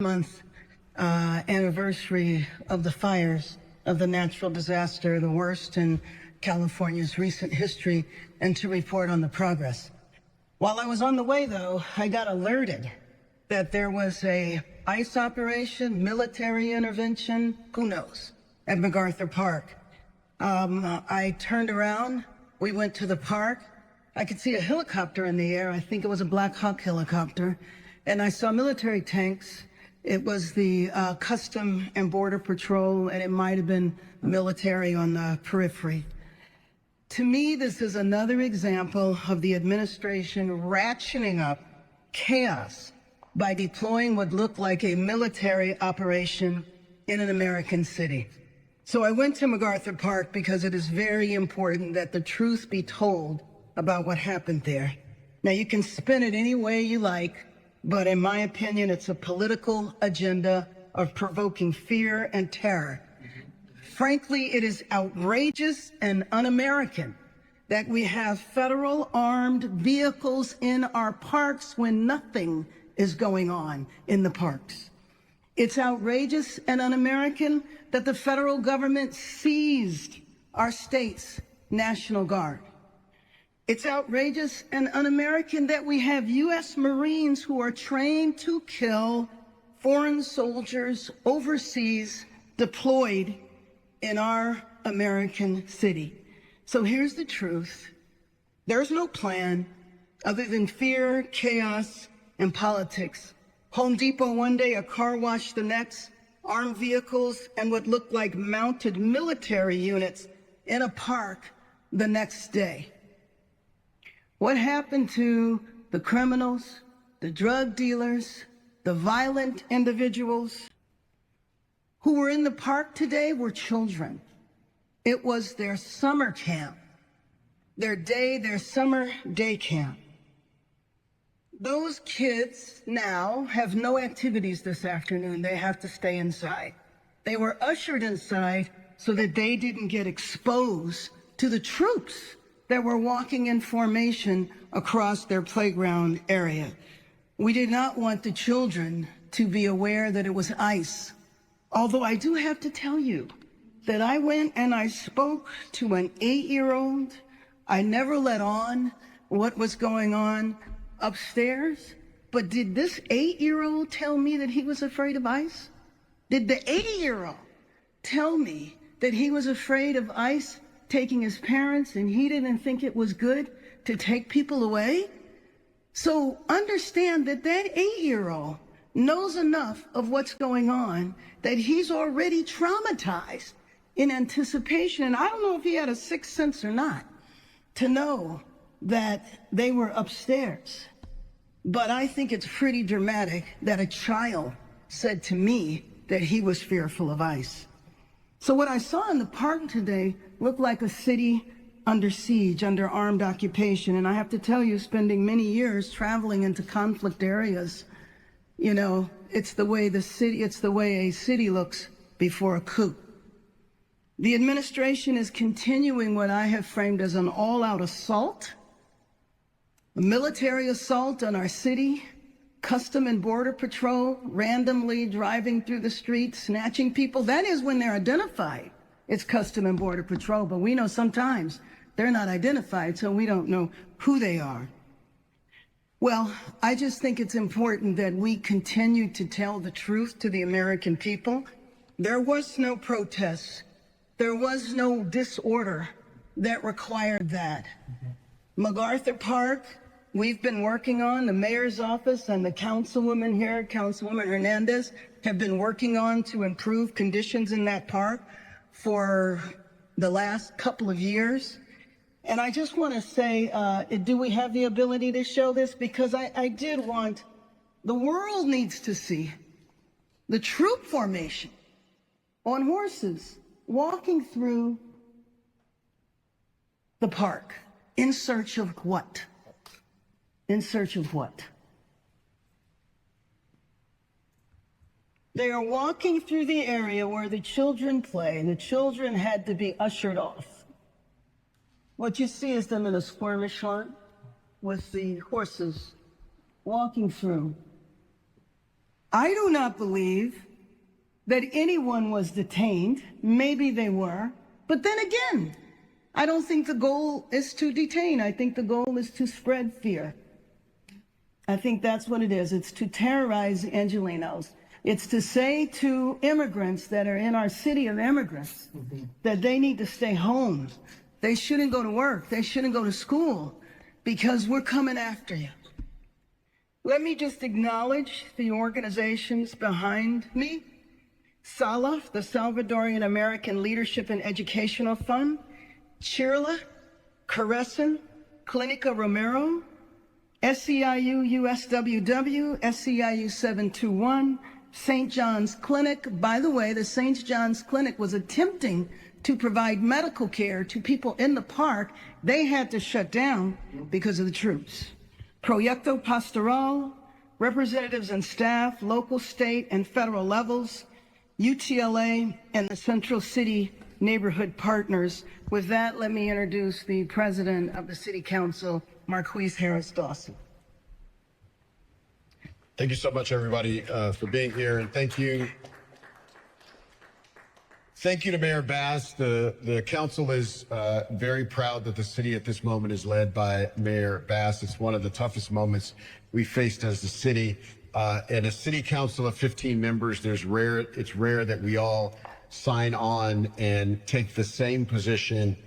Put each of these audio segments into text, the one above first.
month anniversary of the fires of the natural disaster, the worst in California's recent history, and to report on the progress. While I was on the way, though, I got alerted that there was a ICE operation, military intervention, who knows, at MacArthur Park. I turned around, we went to the park. I could see a helicopter in the air. I think it was a Black Hawk helicopter. And I saw military tanks. It was the Custom and Border Patrol, and it might have been military on the periphery. To me, this is another example of the administration ratcheting up chaos by deploying what looked like a military operation in an American city. So I went to MacArthur Park because it is very important that the truth be told about what happened there. Now, you can spin it any way you like, but in my opinion, it's a political agenda of provoking fear and terror. Frankly, it is outrageous and un-American that we have federal armed vehicles in our parks when nothing is going on in the parks. It's outrageous and un-American that the federal government seized our state's National Guard. It's outrageous and un-American that we have U.S. Marines who are trained to kill foreign soldiers overseas deployed in our American city. So here's the truth. There's no plan other than fear, chaos, and politics. Home Depot one day, a car wash the next, armed vehicles and what looked like mounted military units in a park the next day. What happened to the criminals, the drug dealers, the violent individuals who were in the park today were children. It was their summer camp, their summer day camp. Those kids now have no activities this afternoon. They have to stay inside. They were ushered inside so that they didn't get exposed to the troops that were walking in formation across their playground area. We did not want the children to be aware that it was ICE. Although I do have to tell you that I went and I spoke to an 8-year-old. I never let on what was going on upstairs, but did this 8-year-old tell me that he was afraid of ICE? Did the 80-year-old tell me that he was afraid of ICE taking his parents and he didn't think it was good to take people away? So understand that that 8-year-old knows enough of what's going on that he's already traumatized in anticipation. And I don't know if he had a sixth sense or not to know that they were upstairs. But I think it's pretty dramatic that a child said to me that he was fearful of ICE. So what I saw in the park today looked like a city under siege, under armed occupation. And I have to tell you, spending many years traveling into conflict areas, you know, it's the way a city looks before a coup. The administration is continuing what I have framed as an all-out assault, a military assault on our city, Custom and Border Patrol randomly driving through the streets, snatching people. That is when they're identified. It's Custom and Border Patrol, but we know sometimes they're not identified, so we don't know who they are. Well, I just think it's important that we continue to tell the truth to the American people. There was no protest. There was no disorder that required that. MacArthur Park, we've been working on, the mayor's office and the councilwoman here, Councilwoman Hernandez, have been working on to improve conditions in that park for the last couple of years. And I just want to say, do we have the ability to show this? Because I did want, the world needs to see the troop formation on horses walking through the park in search of what? In search of what? They are walking through the area where the children play. The children had to be ushered off. What you see is them in a skirmish hunt with the horses walking through. I do not believe that anyone was detained. Maybe they were. But then again, I don't think the goal is to detain. I think the goal is to spread fear. I think that's what it is. It's to terrorize Angelenos. It's to say to immigrants that are in our city of immigrants that they need to stay home. They shouldn't go to work. They shouldn't go to school because we're coming after you. Let me just acknowledge the organizations behind me. SALAF, the Salvadorian American Leadership and Educational Fund, CHIRLA, Carescent, Clinica Romero, SEIU USWW, SEIU 721, St. John's Clinic. By the way, the St. John's Clinic was attempting to provide medical care to people in the park. They had to shut down because of the troops. Proyecto Pastoral, representatives and staff, local, state, and federal levels, UTLA, and the Central City Neighborhood Partners. With that, let me introduce the President of the City Council, Marquise Harris Dawson. Thank you so much, everybody, for being here, and thank you to Mayor Bass. The council is very proud that the city at this moment is led by Mayor Bass. It's one of the toughest moments we faced as the city. In a city council of 15 members, it's rare that we all sign on and take the same position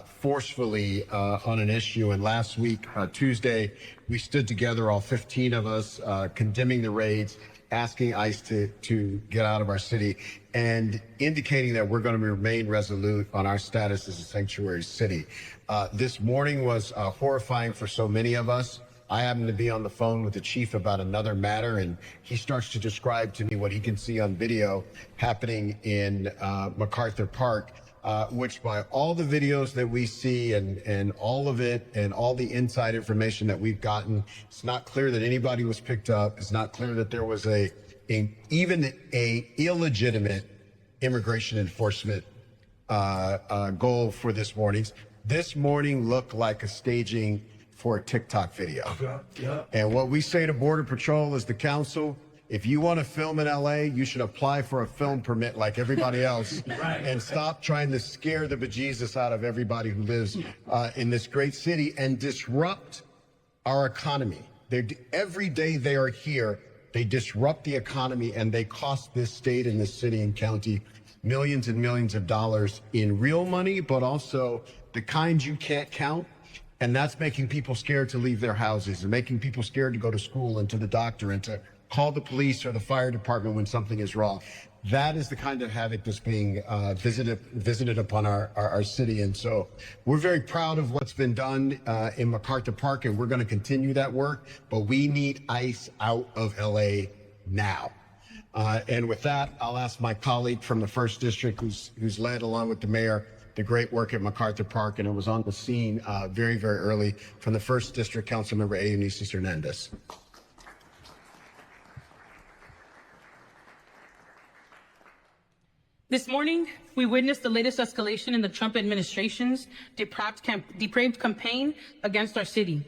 forcefully on an issue. And last week, Tuesday, we stood together, all 15 of us, condemning the raids, asking ICE to get out of our city, and indicating that we're going to remain resolute on our status as a sanctuary city. This morning was horrifying for so many of us. I happened to be on the phone with the chief about another matter, and he starts to describe to me what he can see on video happening in MacArthur Park, which by all the videos that we see and all of it and all the inside information that we've gotten, it's not clear that anybody was picked up. It's not clear that there was even a illegitimate immigration enforcement goal for this morning. This morning looked like a staging for a TikTok video. Yeah. And what we say to Border Patrol as the council, if you want to film in LA, you should apply for a film permit like everybody else. Right. And stop trying to scare the bejesus out of everybody who lives in this great city and disrupt our economy. Every day they are here, they disrupt the economy, and they cost this state and this city and county millions and millions of dollars in real money, but also the kind you can't count. And that's making people scared to leave their houses and making people scared to go to school and to the doctor and to call the police or the fire department when something is wrong. That is the kind of havoc that's being visited upon our city. And so we're very proud of what's been done in MacArthur Park, and we're going to continue that work. But we need ICE out of LA now. And with that, I'll ask my colleague from the 1st District, who's led, along with the mayor, the great work at MacArthur Park, and it was on the scene very, very early, from the 1st District, Councilmember Eunice Hernandez. This morning, we witnessed the latest escalation in the Trump administration's depraved campaign against our city.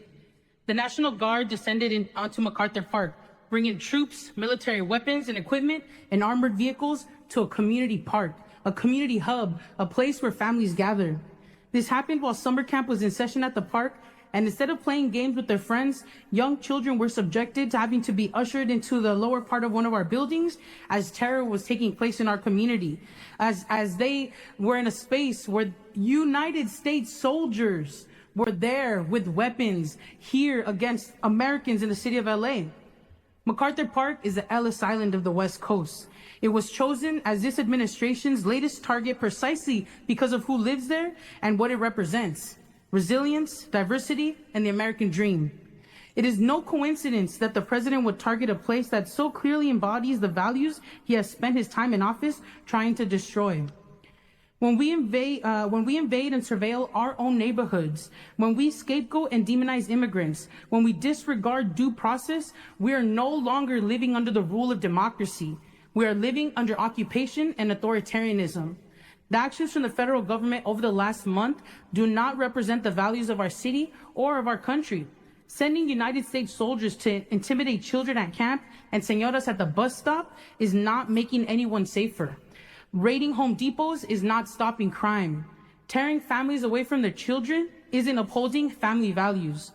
The National Guard descended onto MacArthur Park, bringing troops, military weapons and equipment, and armored vehicles to a community park, a community hub, a place where families gather. This happened while summer camp was in session at the park, and instead of playing games with their friends, young children were subjected to having to be ushered into the lower part of one of our buildings as terror was taking place in our community, as they were in a space where United States soldiers were there with weapons here against Americans in the city of LA. MacArthur Park is the Ellis Island of the West Coast. It was chosen as this administration's latest target precisely because of who lives there and what it represents: resilience, diversity, and the American dream. It is no coincidence that the president would target a place that so clearly embodies the values he has spent his time in office trying to destroy. When we invade and surveil our own neighborhoods, when we scapegoat and demonize immigrants, when we disregard due process, we are no longer living under the rule of democracy. We are living under occupation and authoritarianism. The actions from the federal government over the last month do not represent the values of our city or of our country. Sending United States soldiers to intimidate children at camp and señoras at the bus stop is not making anyone safer. Raiding Home Depots is not stopping crime. Tearing families away from their children isn't upholding family values.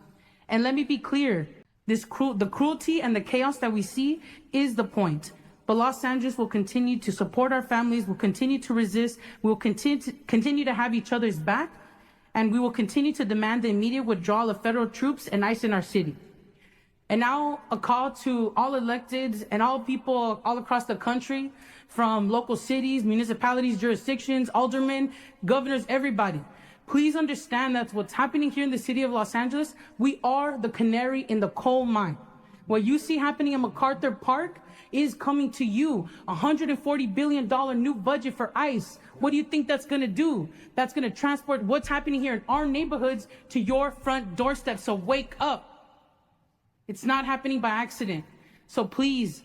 And let me be clear, the cruelty and the chaos that we see is the point. But Los Angeles will continue to support our families, will continue to resist, we will continue to have each other's back, and we will continue to demand the immediate withdrawal of federal troops and ICE in our city. And now a call to all electeds and all people all across the country, from local cities, municipalities, jurisdictions, aldermen, governors, everybody. Please understand that what's happening here in the city of Los Angeles, we are the canary in the coal mine. What you see happening in MacArthur Park is coming to you. $140 billion new budget for ICE. What do you think that's going to do? That's going to transport what's happening here in our neighborhoods to your front doorstep. So wake up. It's not happening by accident. So please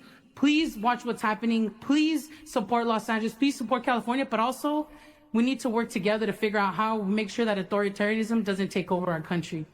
watch what's happening. Please support Los Angeles. Please support California. But also, we need to work together to figure out how we make sure that authoritarianism doesn't take over our country.